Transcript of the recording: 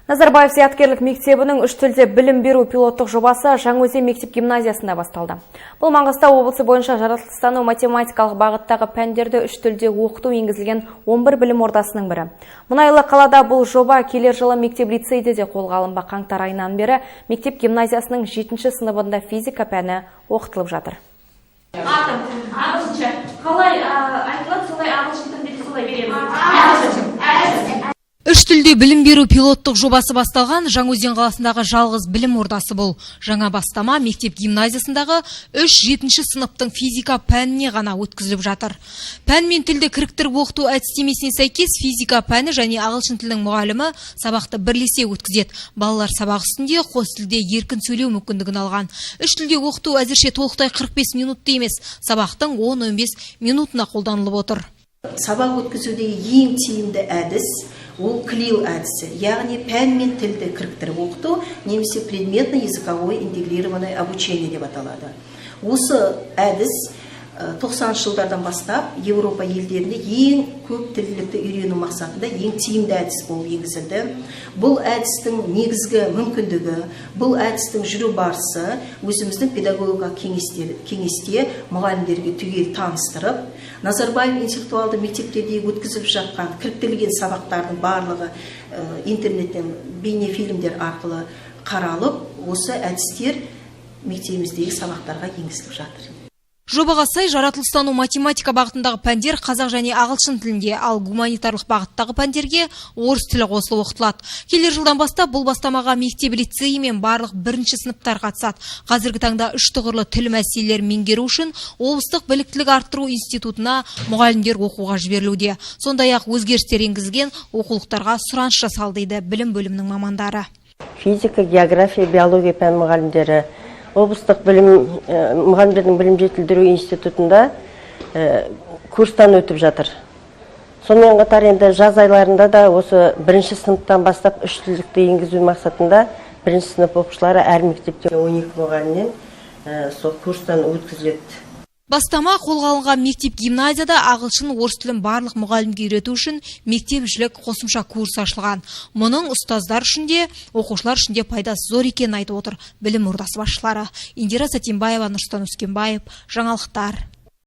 Назарбаев зияткерлік мектебінің үш тілде білім беру пилоттық жобасы Жаңаөзен мектеп гимназиясында басталды. Бұл Маңғыстау облысы бойынша жаратылыстану математикалық бағыттағы пәндерді үш тілде оқыту енгізілген 11 білім ордасының бірі. Мұнайлы қалада бұл жоба келер жылы мектеп лицейде де қолға алынбақ. Қаңтар айынан бері мектеп гимназиясының 7-ші сыныбында физика пәні оқытылып жатыр. Атом, ағылшынша қалай айтылады, солай ағылшын тілінде солай береміз. Үш тілде білім беру пилоттық жобасы басталған Жаңаөзен қаласындағы жалғыз білім ордасы бұл. Жаңа бастама мектеп гимназиясындағы 3-7 сыныптың физика пәніне ғана өткізіліп жатыр. Пән мен тілді кіріктіріп оқыту әдістемесіне сәйкес физика пәні және ағылшын тілінің мұғалімі сабақты бірлесе өткізеді. Балалар сабақ үстінде қос тілде еркін сөйлеу мүмкіндігін алған. Үш тілде оқыту әзірше толықтай 45 минутта емес, сабақтың 10-15 минутына қолданылып отыр. Сабақ өткізудегі ең тиімді әдіс ол клил әдісі, яғни пән мен тілді кіріктіріп оқыту, немесе предметно-языковое интегрированное обучение деп аталады. Осы әдіс 90 жылдардан бастап Еуропа елдерінде ең көп тілділікті үйрену мақсатында ең тиімді әдіс болып енгізілді. Бұл әдістің негізгі мүмкіндігі, бұл әдістің жүру барысы өзіміздің педагогикалық кеңесте мұғалімдерге түгел таныстырып, Назарбаев интеллектуалды мектептерде өткізіп жатқан кіріктірілген сабақтардың барлығы интернеттен бейнефильмдер арқылы қаралып, осы әдістер мектебіміздегі сабақтарға енгізіліп жатыр. Жобаға сай жаратылыстану математика бағытындағы пәндер қазақ және ағылшын тілінде, ал гуманитарлық бағыттағы пәндерге орыс тілі қосылып оқытылады. Келер жылдан бастап бұл бастамаға мектеп лицейі мен барлық бірінші сыныптар қатысады. Қазіргі таңда үш тұғырлы тіл мәселелерін меңгеру үшін облыстық біліктілік арттыру институтына мұғалімдер оқуға жіберілуде. Сондай-ақ өзгерістер енгізілген оқулықтарға сұраныс жасалды дейді білім бөлімінің мамандары. Физика, география, биология пән мұғалімдері облыстық мұғалімдердің білім жетілдіру институтында курстан өтіп жатыр. Сонымен қатар енді жаз айларында да осы бірінші сыныптан бастап үш тілдікті енгізу мақсатында бірінші сынып оқушылары әр мектепте 12 мұғалімнен сол курстан өткізіледі. Бастама қолға алынған мектеп гимназияда ағылшын орыс тілін барлық мұғалімге үйрету үшін мектепішілік қосымша курс ашылған. Мұның ұстаздар үшін де, оқушылар үшін де пайдасы зор екенін айтып отыр білім ордасы басшылары. Индира Сатимбаева, Нұрсұлтан Өскенбаев, жаңалықтар.